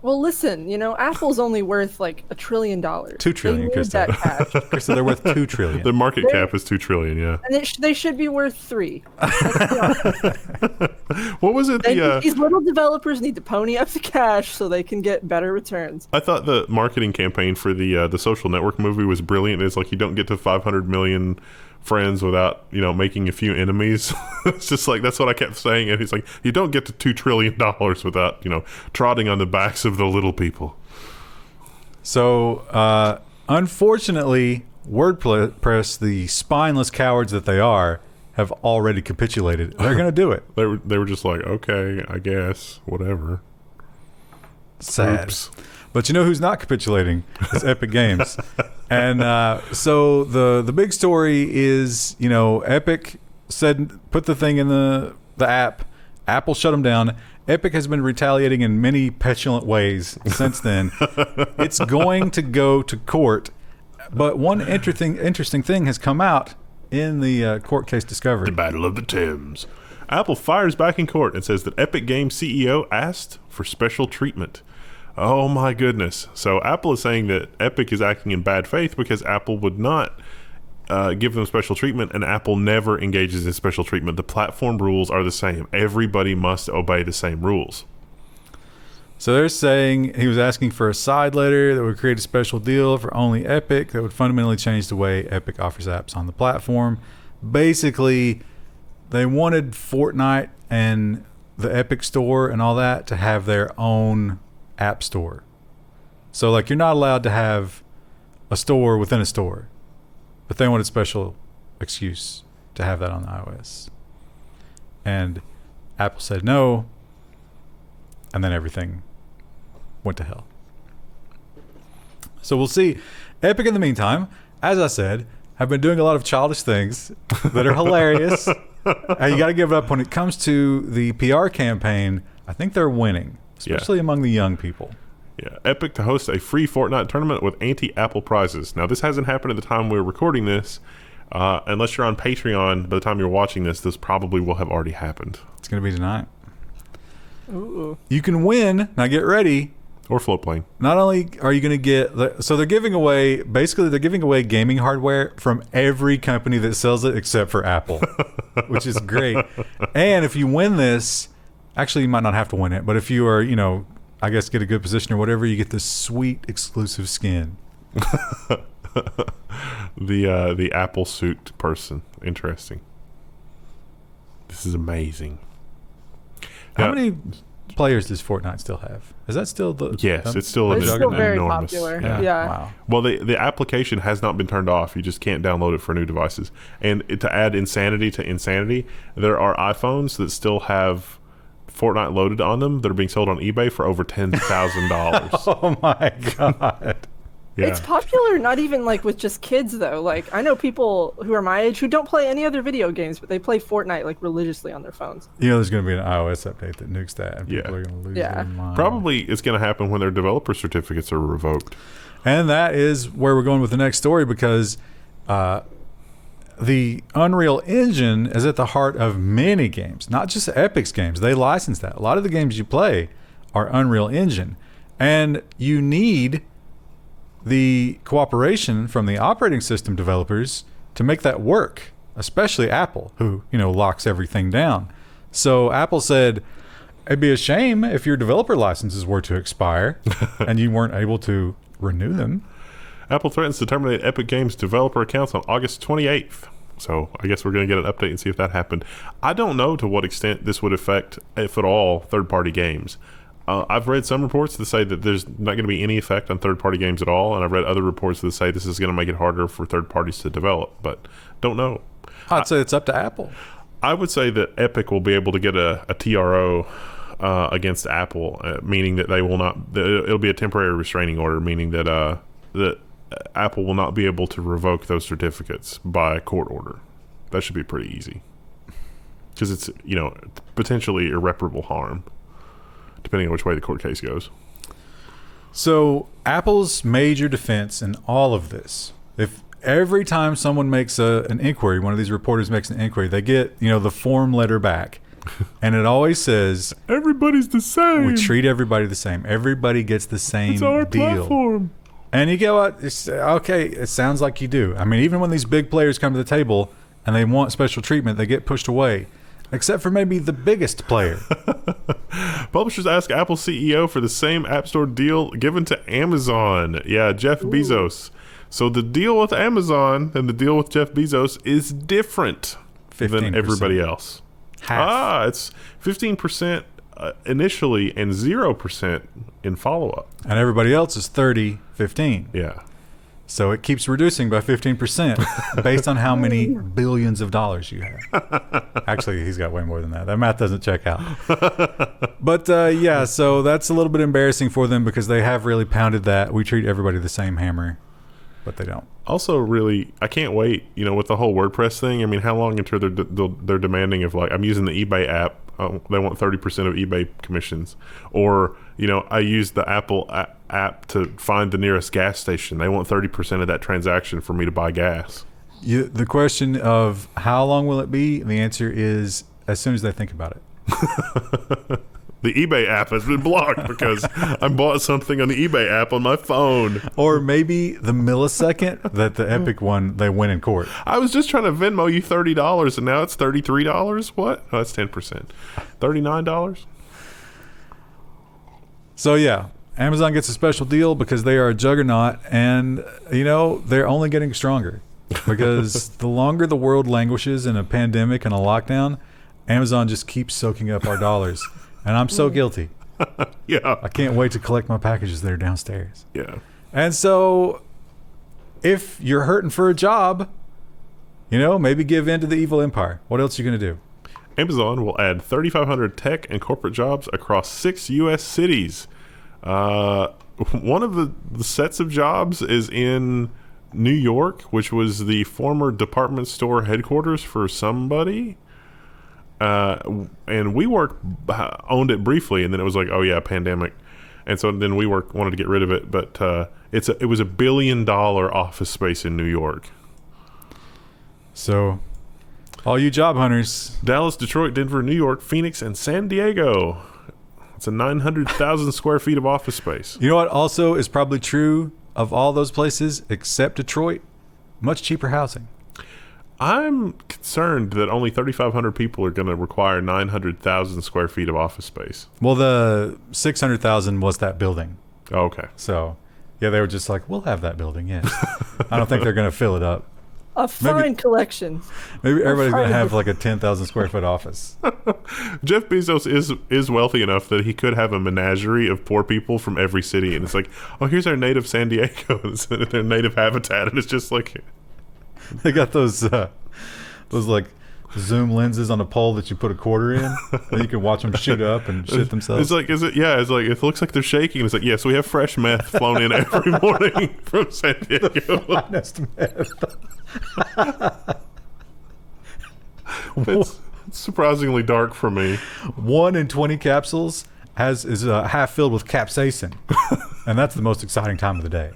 Well, listen, Apple's only worth like $1 trillion. 2 trillion, They need that cash. Krista, they're worth 2 trillion. The market cap is $2 trillion, yeah. And they should be worth 3. What was it? These little developers need to pony up the cash so they can get better returns. I thought the marketing campaign for the Social Network movie was brilliant. It's like you don't get to 500 million friends without making a few enemies. It's just like that's what I kept saying, and he's like, you don't get to $2 trillion without trotting on the backs of the little people. So unfortunately, WordPress, the spineless cowards that they are, have already capitulated. They're going to do it. They were just like, okay, I guess, whatever. Sad. Oops. But you know who's not capitulating? It's Epic Games. And so the big story is, Epic said put the thing in the app. Apple shut them down. Epic has been retaliating in many petulant ways since then. It's going to go to court. But one interesting thing has come out in the court case discovery. The Battle of the Thames. Apple fires back in court and says that Epic Games CEO asked for special treatment. Oh my goodness. So Apple is saying that Epic is acting in bad faith because Apple would not give them special treatment, and Apple never engages in special treatment. The platform rules are the same. Everybody must obey the same rules. So they're saying he was asking for a side letter that would create a special deal for only Epic that would fundamentally change the way Epic offers apps on the platform. Basically, they wanted Fortnite and the Epic Store and all that to have their own app store. So like you're not allowed to have a store within a store, but they wanted special excuse to have that on the iOS. And Apple said no, and then everything went to hell. So we'll see. Epic in the meantime, as I said, have been doing a lot of childish things that are hilarious. You got to give it up when it comes to the PR campaign. I think they're winning, especially among the young people. Yeah, Epic to host a free Fortnite tournament with anti-Apple prizes. Now, this hasn't happened at the time we're recording this. Unless you're on Patreon, by the time you're watching this probably will have already happened. It's going to be tonight. Ooh. You can win. Now get ready. Or float plane. Not only are you going to get... So they're giving away... Basically, they're giving away gaming hardware from every company that sells it except for Apple, which is great. And if you win this... Actually, you might not have to win it, but if you are, I guess get a good position or whatever, you get this sweet exclusive skin. The Apple suit person. Interesting. This is amazing. How many players does Fortnite still have? Is that still the... Yes, it's still very enormous. popular. Yeah. Yeah. Well, the application has not been turned off. You just can't download it for new devices. And to add insanity to insanity, there are iPhones that still have Fortnite loaded on them that are being sold on eBay for over $10,000. Oh my God. Yeah. It's popular not even like with just kids though. Like I know people who are my age who don't play any other video games, but they play Fortnite like religiously on their phones. There's going to be an iOS update that nukes that, and people are going to lose Yeah. their mind. Probably it's going to happen when their developer certificates are revoked. And that is where we're going with the next story, because the Unreal Engine is at the heart of many games, not just Epic's games. They license that. A lot of the games you play are Unreal Engine, and you need the cooperation from the operating system developers to make that work, especially Apple, who, locks everything down. So Apple said, it'd be a shame if your developer licenses were to expire and you weren't able to renew them. Apple threatens to terminate Epic Games developer accounts on August 28th. So I guess we're going to get an update and see if that happened. I don't know to what extent this would affect, if at all, third-party games. I've read some reports that say that there's not going to be any effect on third-party games at all, and I've read other reports that say this is going to make it harder for third parties to develop, but don't know. I'd say it's up to Apple. I would say that Epic will be able to get a TRO against Apple, meaning that they will not. It'll be a temporary restraining order, meaning that that Apple will not be able to revoke those certificates by court order. That should be pretty easy, because it's potentially irreparable harm, depending on which way the court case goes. So Apple's major defense in all of this, if every time someone makes an inquiry, one of these reporters makes an inquiry, they get the form letter back, and it always says everybody's the same. We treat everybody the same. Everybody gets the same it's our deal. Platform. And you go, okay, it sounds like you do. I mean, even when these big players come to the table and they want special treatment, they get pushed away, except for maybe the biggest player. Publishers ask Apple CEO for the same App Store deal given to Amazon. Yeah, Jeff Bezos. So the deal with Amazon and the deal with Jeff Bezos is different 15%. Than everybody else. Half. It's 15% initially and 0% in follow-up. And everybody else is 30-15. Yeah. So it keeps reducing by 15% based on how many billions of dollars you have. Actually, he's got way more than that. That math doesn't check out. But yeah, so that's a little bit embarrassing for them because they have really pounded that. We treat everybody the same hammer, but they don't. Also, really, I can't wait, with the whole WordPress thing. I mean, how long until they're demanding of, like, I'm using the eBay app. They want 30% of eBay commissions. Or, I use the Apple app to find the nearest gas station. They want 30% of that transaction for me to buy gas. The question of how long will it be? The answer is as soon as they think about it. The eBay app has been blocked because I bought something on the eBay app on my phone. Or maybe the millisecond that the Epic one, they win in court. I was just trying to Venmo you $30 and now it's $33. What? Oh, that's 10%. $39? So yeah, Amazon gets a special deal because they are a juggernaut, and they're only getting stronger because the longer the world languishes in a pandemic and a lockdown, Amazon just keeps soaking up our dollars. And I'm so guilty. Yeah. I can't wait to collect my packages that are downstairs. Yeah. And so if you're hurting for a job, maybe give in to the evil empire. What else are you going to do? Amazon will add 3,500 tech and corporate jobs across 6 U.S. cities. One of the sets of jobs is in New York, which was the former department store headquarters for somebody. And WeWork owned it briefly, and then it was like, oh yeah, pandemic, and so then WeWork wanted to get rid of it. But it was $1 billion office space in New York. So, all you job hunters, Dallas, Detroit, Denver, New York, Phoenix, and San Diego. It's a 900,000 square feet of office space. You know what also is probably true of all those places except Detroit? Much cheaper housing. I'm concerned that only 3,500 people are going to require 900,000 square feet of office space. Well, the 600,000 was that building. Oh, okay. So, yeah, they were just like, we'll have that building, yes. I don't think they're going to fill it up. A fine collection. Maybe everybody's going to have like a 10,000 square foot office. Jeff Bezos is wealthy enough that he could have a menagerie of poor people from every city. And it's like, oh, here's our native San Diego. It's their native habitat. And it's just like... They got those like zoom lenses on a pole that you put a quarter in, and you can watch them shoot up and shit themselves. It's like it looks like they're shaking. It's like, yes, we have fresh meth flown in every morning from San Diego. Finest meth. It's surprisingly dark for me. 1 in 20 capsules is half filled with capsaicin, and that's the most exciting time of the day.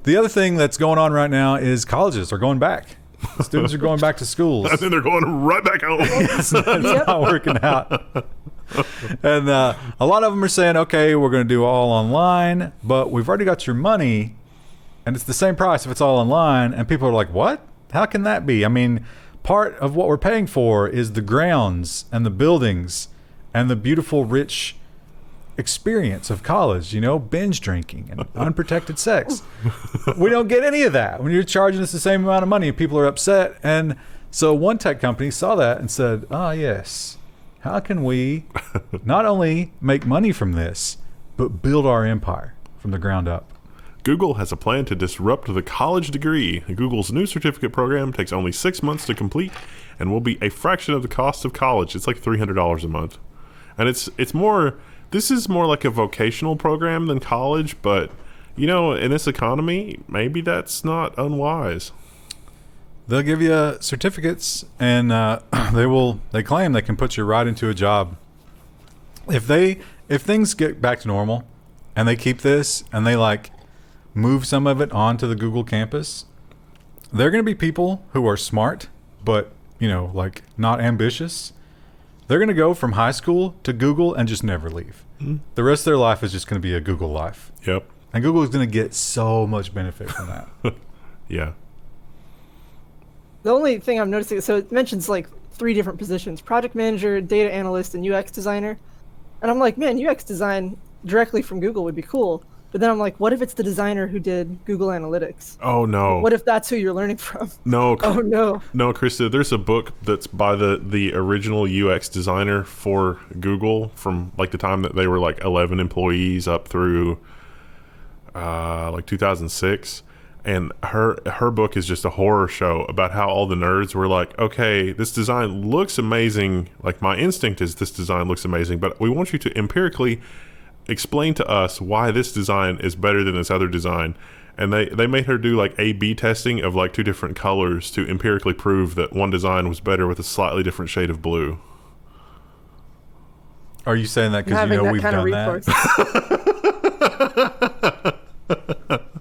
The other thing that's going on right now is colleges are going back. Students are going back to schools. And then they're going right back home. It's not working out. And a lot of them are saying, okay, we're going to do all online, but we've already got your money, and it's the same price if it's all online. And people are like, what? How can that be? I mean, part of what we're paying for is the grounds and the buildings and the beautiful, rich experience of college, binge drinking and unprotected sex. We don't get any of that when you're charging us the same amount of money. People are upset. And so one tech company saw that and said, yes, how can we not only make money from this, but build our empire from the ground up? Google has a plan to disrupt the college degree. Google's new certificate program takes only 6 months to complete and will be a fraction of the cost of college. It's like $300 a month. And this is more like a vocational program than college, but you know, in this economy, maybe that's not unwise. They'll give you certificates, and they claim they can put you right into a job. If things get back to normal and they keep this and they like move some of it onto the Google campus, there are going to be people who are smart, but, you know, like not ambitious. They're going to go from high school to Google and just never leave. Mm-hmm. The rest of their life is just going to be a Google life. Yep. And Google is going to get so much benefit from that. Yeah. The only thing I'm noticing, so it mentions like 3 different positions: project manager, data analyst, and UX designer. And I'm like, man, UX design directly from Google would be cool. But then I'm like, what if it's the designer who did Google Analytics? Oh, no. What if that's who you're learning from? No. Oh, no. No, Krista, there's a book that's by the original UX designer for Google from like the time that they were like 11 employees up through like 2006. And her book is just a horror show about how all the nerds were like, okay, this design looks amazing. Like, my instinct is this design looks amazing, but we want you to empirically explain to us why this design is better than this other design. And they made her do like A/B testing of like 2 different colors to empirically prove that one design was better with a slightly different shade of blue. Are you saying that because you know we've done that?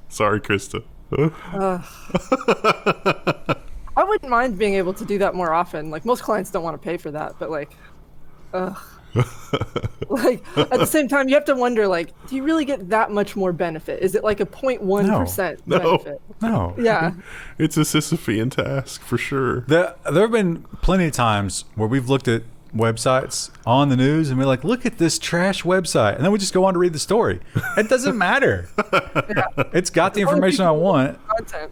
Sorry, Krista. I wouldn't mind being able to do that more often. Like, most clients don't want to pay for that, but like, like at the same time, you have to wonder, like, do you really get that much more benefit? Is it like a 0.1% benefit? No. Yeah. It's a Sisyphean task for sure. There have been plenty of times where we've looked at websites on the news and we're like, look at this trash website, and then we just go on to read the story. It doesn't matter. Yeah. It's got the information I want. Content.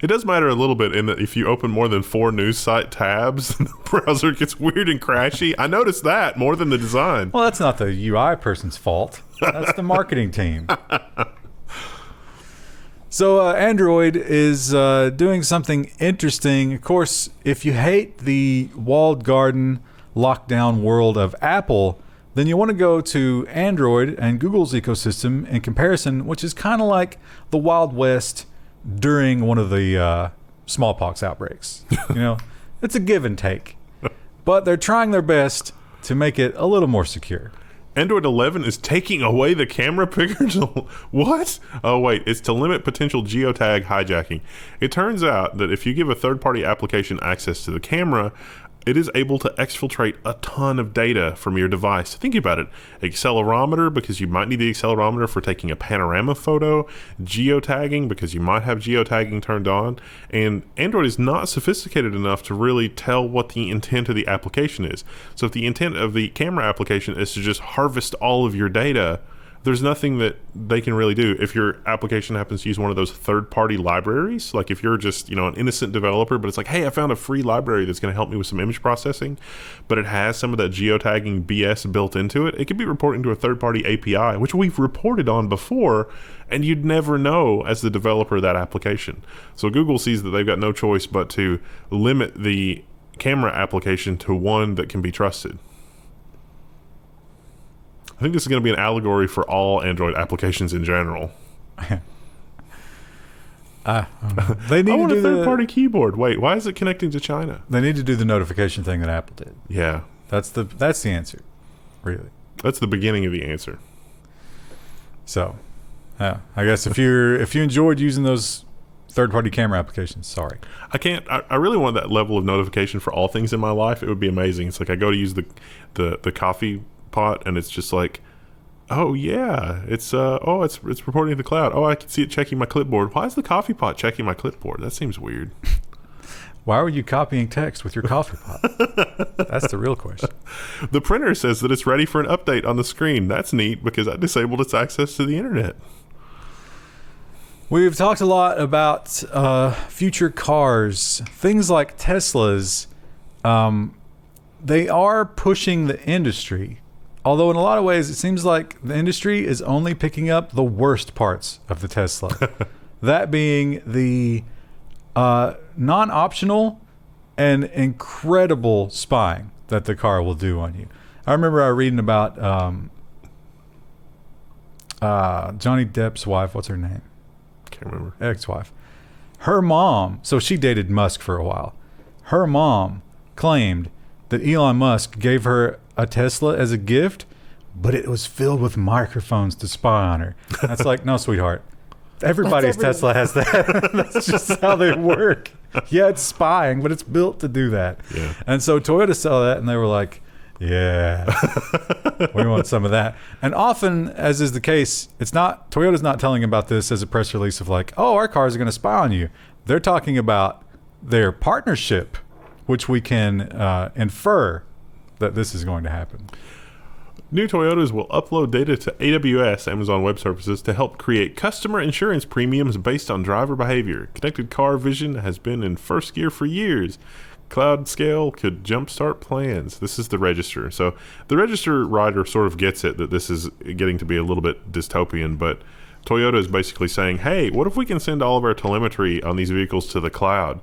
It does matter a little bit in that if you open more than 4 news site tabs, the browser gets weird and crashy. I noticed that more than the design. Well, that's not the UI person's fault. That's the marketing team. So Android is doing something interesting. Of course, if you hate the walled garden, lockdown world of Apple, then you want to go to Android and Google's ecosystem in comparison, which is kind of like the Wild West during one of the smallpox outbreaks. You know, it's a give and take. But they're trying their best to make it a little more secure. Android 11 is taking away the camera picker. What? Oh, wait. It's to limit potential geotag hijacking. It turns out that if you give a third-party application access to the camera, it is able to exfiltrate a ton of data from your device. Think about it. Accelerometer, because you might need the accelerometer for taking a panorama photo. Geotagging, because you might have geotagging turned on. And Android is not sophisticated enough to really tell what the intent of the application is. So if the intent of the camera application is to just harvest all of your data, there's nothing that they can really do. If your application happens to use one of those third-party libraries, like if you're just, you know, an innocent developer, but it's like, hey, I found a free library that's going to help me with some image processing, but it has some of that geotagging BS built into it, it could be reporting to a third-party API, which we've reported on before, and you'd never know as the developer of that application. So Google sees that they've got no choice but to limit the camera application to one that can be trusted. I think this is going to be an allegory for all Android applications in general. They need I want to a do third-party keyboard. Wait, why is it connecting to China? They need to do the notification thing that Apple did. Yeah. That's the answer, really. That's the beginning of the answer. So, I guess if you enjoyed using those third-party camera applications, sorry. I really want that level of notification for all things in my life. It would be amazing. It's like I go to use the coffee pot and it's just like, oh yeah, it's reporting to the cloud. Oh, I can see it checking my clipboard. Why is the coffee pot checking my clipboard? That seems weird. Why were you copying text with your coffee pot? That's the real question. The printer says that it's ready for an update on the screen. That's neat because I disabled its access to the internet. We've talked a lot about future cars, things like Teslas. they are pushing the industry. Although in a lot of ways, it seems like the industry is only picking up the worst parts of the Tesla. That being the non-optional and incredible spying that the car will do on you. I remember reading about Johnny Depp's wife. What's her name? Can't remember. Ex-wife. Her mom, so she dated Musk for a while. Her mom claimed that Elon Musk gave her a Tesla as a gift, but it was filled with microphones to spy on her. That's like, no, sweetheart. Everybody's Tesla has that. That's just how they work. Yeah, it's spying, but it's built to do that. Yeah. And so Toyota saw that, and they were like, yeah, we want some of that. And often, as is the case, Toyota's not telling about this as a press release of like, oh, our cars are going to spy on you. They're talking about their partnership, which we can infer that this is going to happen. New Toyotas will upload data to AWS, Amazon Web Services, to help create customer insurance premiums based on driver behavior. Connected car vision has been in first gear for years. Cloud scale could jumpstart plans. This is the Register. So the Register writer sort of gets it that this is getting to be a little bit dystopian, but Toyota is basically saying, hey, what if we can send all of our telemetry on these vehicles to the cloud?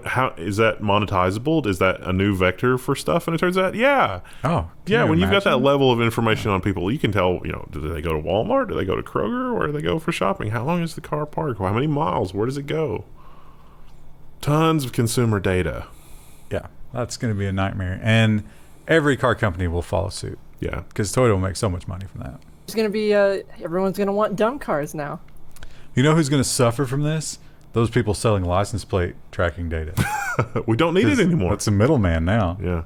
How is that monetizable? Is that a new vector for stuff? And it turns out, yeah. Oh, yeah. When you've got that level of information on people, you can tell, do they go to Walmart? Do they go to Kroger? Where do they go for shopping? How long is the car parked? How many miles? Where does it go? Tons of consumer data. Yeah, that's going to be a nightmare. And every car company will follow suit. Yeah. Because Toyota will make so much money from that. There's going to be, everyone's going to want dumb cars now. You know who's going to suffer from this? Those people selling license plate tracking data. We don't need it anymore. That's a middleman now. Yeah.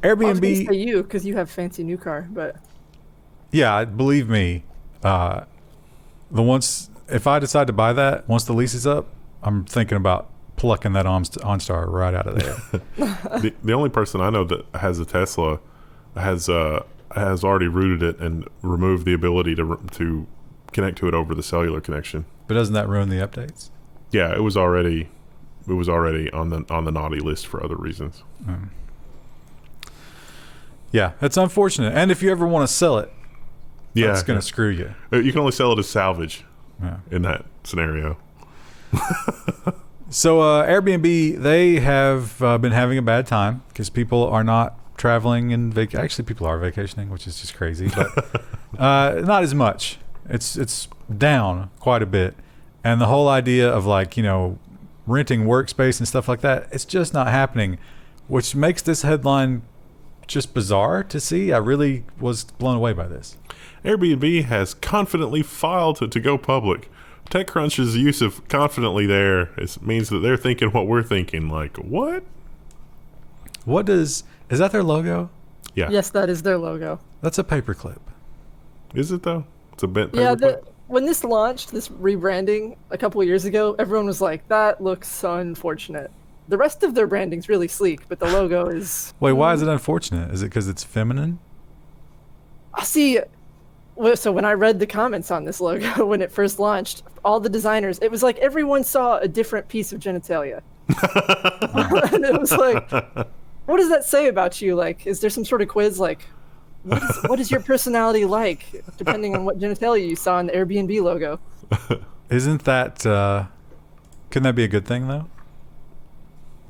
Airbnb. I was Airbnb. gonna say you, because you have a fancy new car, but Yeah, believe me. If I decide to buy that, once the lease is up, I'm thinking about plucking that OnStar right out of there. The only person I know that has a Tesla has already rooted it and removed the ability to connect to it over the cellular connection. But doesn't that ruin the updates? Yeah, it was already on the naughty list for other reasons. Yeah, it's unfortunate. And if you ever want to sell it, Yeah, that's going to screw you. You can only sell it as salvage Yeah. in that scenario. So Airbnb, they have been having a bad time because people are not traveling and actually people are vacationing, which is just crazy, but not as much. It's down quite a bit. And the whole idea of renting workspace and stuff like that, it's just not happening, which makes this headline just bizarre to see. I really was blown away by this. Airbnb has confidently filed to go public. TechCrunch's use of confidently there means that they're thinking what we're thinking. Like, what? Is that their logo? Yeah. yes, that is their logo. That's a paperclip. Is it, though? It's a bent Yeah, paper. when this launched, this rebranding a couple of years ago, everyone was like, that looks so unfortunate. The rest of their branding's really sleek, but the logo is... Wait, why is it unfortunate? Is it because it's feminine? See, so when I read the comments on this logo when it first launched, all the designers, it was like everyone saw a different piece of genitalia. And it was like, what does that say about you? Like, is there some sort of quiz? Like, what is your personality like, depending on what genitalia you saw in the Airbnb logo? Isn't that... couldn't that be a good thing, though?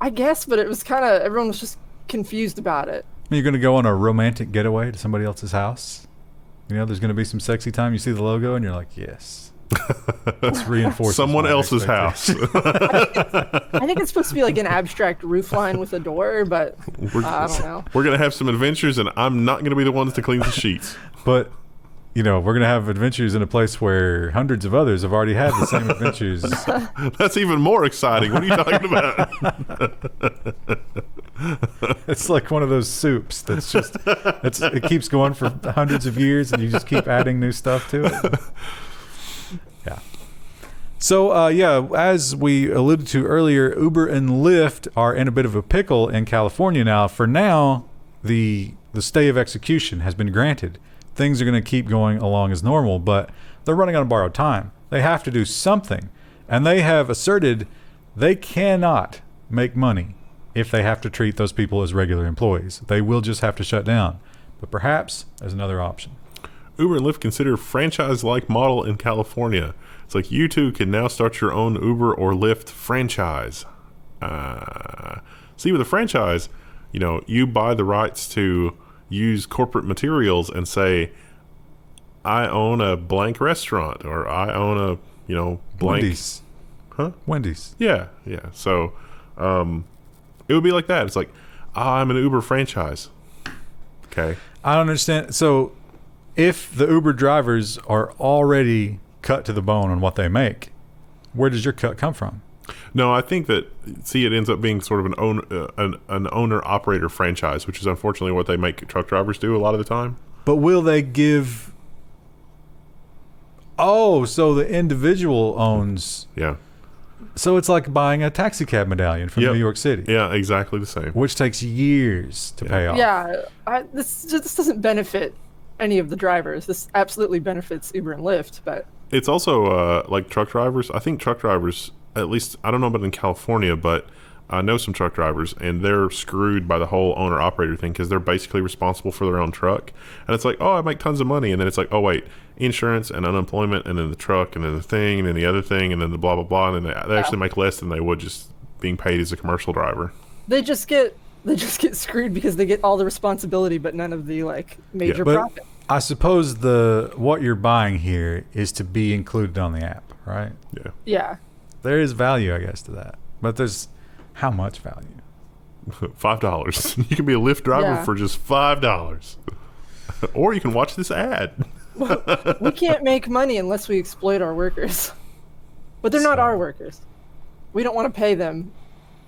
I guess, but it was kind of, everyone was just confused about it. You're going to go on a romantic getaway to somebody else's house. There's going to be some sexy time. You see the logo and you're like, yes. Let's reinforce Someone else's house. I think it's supposed to be like an abstract roofline with a door, but I don't know. We're going to have some adventures, and I'm not going to be the ones to clean the sheets. But, we're going to have adventures in a place where hundreds of others have already had the same adventures. That's even more exciting. What are you talking about? It's like one of those soups that's just, it keeps going for hundreds of years and you just keep adding new stuff to it. Yeah. So, as we alluded to earlier, Uber and Lyft are in a bit of a pickle in California now. For now, the stay of execution has been granted. Things are going to keep going along as normal, but they're running on borrowed time. They have to do something. And they have asserted they cannot make money if they have to treat those people as regular employees. They will just have to shut down. But perhaps there's another option. Uber and Lyft consider franchise-like model in California. It's like you too can now start your own Uber or Lyft franchise. See, with a franchise, you buy the rights to use corporate materials and say, I own a blank restaurant, or I own a, blank. Wendy's. Huh? Wendy's. Yeah. So, it would be like that. It's like, I'm an Uber franchise. Okay. I don't understand. So if the Uber drivers are already cut to the bone on what they make, where does your cut come from? No, I think that, it ends up being sort of an owner-operator franchise, which is unfortunately what they make truck drivers do a lot of the time. But will they give... Oh, so the individual owns... Yeah. So it's like buying a taxi cab medallion from Yep. New York City. Yeah, exactly the same. Which takes years to pay off. Yeah, this doesn't benefit any of the drivers. This absolutely benefits Uber and Lyft, but It's also like truck drivers. I think truck drivers, at least, I don't know about in California, but I know some truck drivers, and they're screwed by the whole owner-operator thing because they're basically responsible for their own truck. And it's like, oh, I make tons of money. And then it's like, oh, wait, insurance and unemployment, and then the truck, and then the thing, and then the other thing, and then the blah, blah, blah. And then they actually make less than they would just being paid as a commercial driver. they just get screwed because they get all the responsibility but none of the major But profit. I suppose what you're buying here is to be included on the app, right? Yeah. Yeah. There is value, I guess, to that. But there's how much value? $5. You can be a Lyft driver Yeah. for just $5. Or you can watch this ad. We can't make money unless we exploit our workers. But they're not our workers. We don't want to pay them,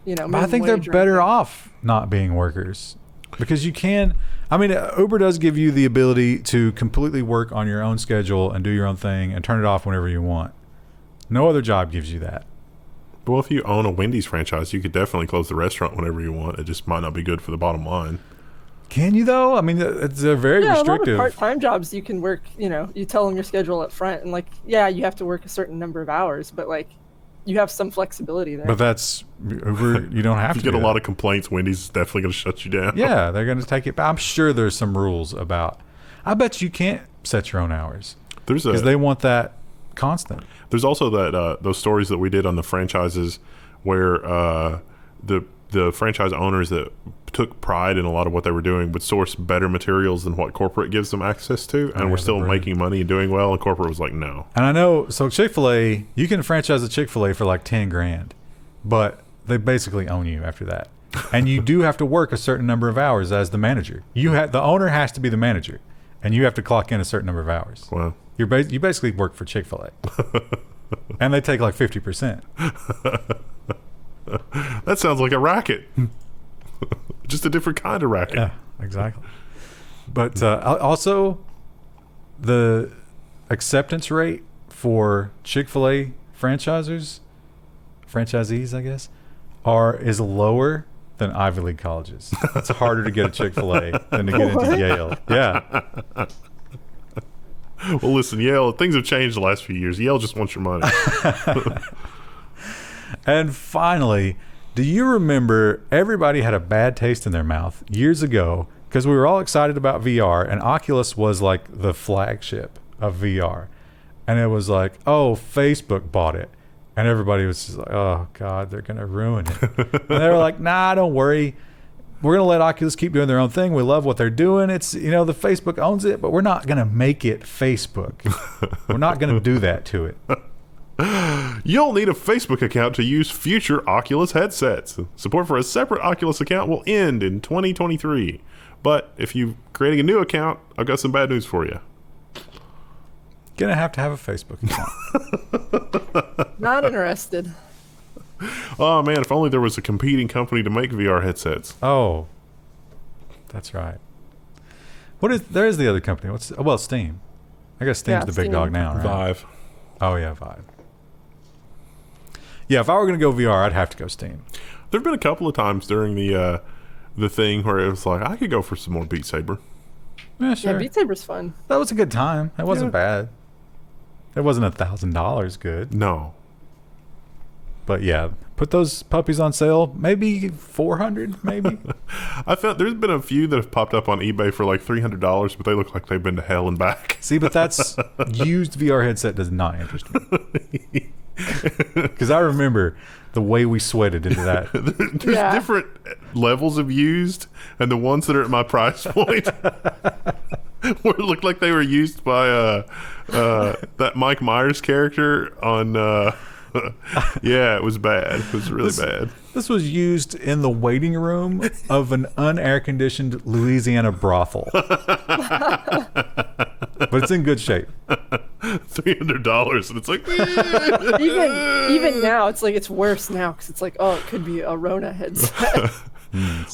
But I minimum think they're wage or better anything. off not being workers because you can. I mean, Uber does give you the ability to completely work on your own schedule and do your own thing and turn it off whenever you want. No other job gives you that. Well, if you own a Wendy's franchise, you could definitely close the restaurant whenever you want. It just might not be good for the bottom line. Can you though? I mean, they're very Yeah, restrictive. a lot of part-time jobs you can work, you tell them your schedule up front and you have to work a certain number of hours, but you have some flexibility there. But that's Uber. You don't have If to. you get do a that. lot of complaints, Wendy's is definitely going to shut you down. Yeah, they're going to take it. But I'm sure there's some rules about. I bet you can't set your own hours because they want that constant. There's also that those stories that we did on the franchises where the franchise owners that took pride in a lot of what they were doing would source better materials than what corporate gives them access to, and we're still making money and doing well, and corporate was like, no. And I know, so Chick-fil-A, you can franchise a Chick-fil-A for like 10 grand, but they basically own you after that. And you do have to work a certain number of hours as the manager. The owner has to be the manager, and you have to clock in a certain number of hours. Wow. You basically work for Chick-fil-A. And they take like 50%. That sounds like a racket. Just a different kind of racket. Yeah, exactly. But also, the acceptance rate for Chick-fil-A franchisees, I guess, is lower than Ivy League colleges. It's harder to get a Chick-fil-A than to get into Yale. Yeah. Well, listen, Yale, things have changed the last few years. Yale just wants your money. And finally, do you remember everybody had a bad taste in their mouth years ago because we were all excited about VR, and Oculus was like the flagship of VR. And it was like, oh, Facebook bought it. And everybody was just like, oh, God, they're going to ruin it. And they were like, nah, don't worry. We're going to let Oculus keep doing their own thing. We love what they're doing. It's, the Facebook owns it, but we're not going to make it Facebook. We're not going to do that to it. You'll need a Facebook account to use future Oculus headsets. Support for a separate Oculus account will end in 2023. But if you're creating a new account, I've got some bad news for you. Gonna have to have a Facebook account. Not interested. Oh, man, if only there was a competing company to make VR headsets. Oh, that's right. There's the other company. Steam. I guess Steam's Yeah, the big Steam. dog now, right? Vive. Oh, yeah, Vive. Yeah, if I were going to go VR, I'd have to go Steam. There have been a couple of times during the thing where it was like, I could go for some more Beat Saber. Yeah, sure. Yeah, Beat Saber's fun. That was a good time. It wasn't bad. It wasn't $1,000 good. No. But yeah, put those puppies on sale. Maybe 400, maybe. I found there's been a few that have popped up on eBay for like $300, but they look like they've been to hell and back. See, but that's used VR headset does not interest me. Because I remember the way we sweated into that. There's different levels of used, and the ones that are at my price point where it looked like they were used by that Mike Myers character on yeah, it was bad. It was really bad. This was used in the waiting room of an unair-conditioned Louisiana brothel. But it's in good shape. $300, and it's like even now, it's like it's worse now because it's like, oh, it could be a Rona headset.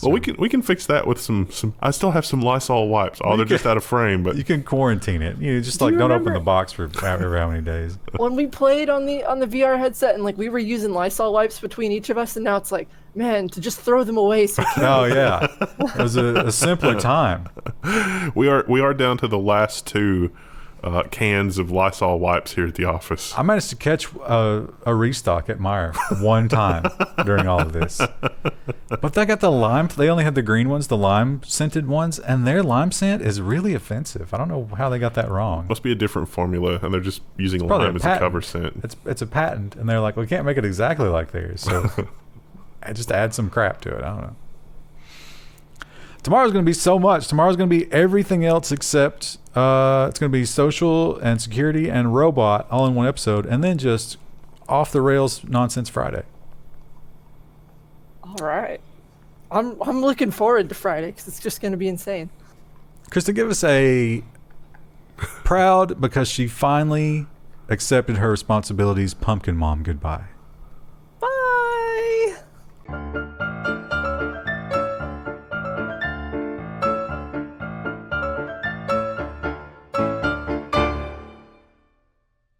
Well, we can fix that with some. I still have some Lysol wipes. Oh, they're just out of frame, but you can quarantine it. You just like don't open the box for however how many days. When we played on the VR headset and like we were using Lysol wipes between each of us, and now it's like, man, to just throw them away. So oh yeah, it was a simpler time. We are down to the last two cans of Lysol wipes here at the office. I managed to catch a restock at Meijer one time during all of this. But they got the lime. They only had the green ones, the lime scented ones, and their lime scent is really offensive. I don't know how they got that wrong. Must be a different formula, and they're just using lime as a cover scent. It's a patent, and they're like, we can't make it exactly like theirs, so I just add some crap to it. I don't know. Tomorrow's going to be so much. Tomorrow's going to be everything else except it's going to be social and security and robot all in one episode, and then just off the rails nonsense Friday. All right, I'm looking forward to Friday because it's just going to be insane. Krista, give us a proud because she finally accepted her responsibilities. Pumpkin Mom, goodbye.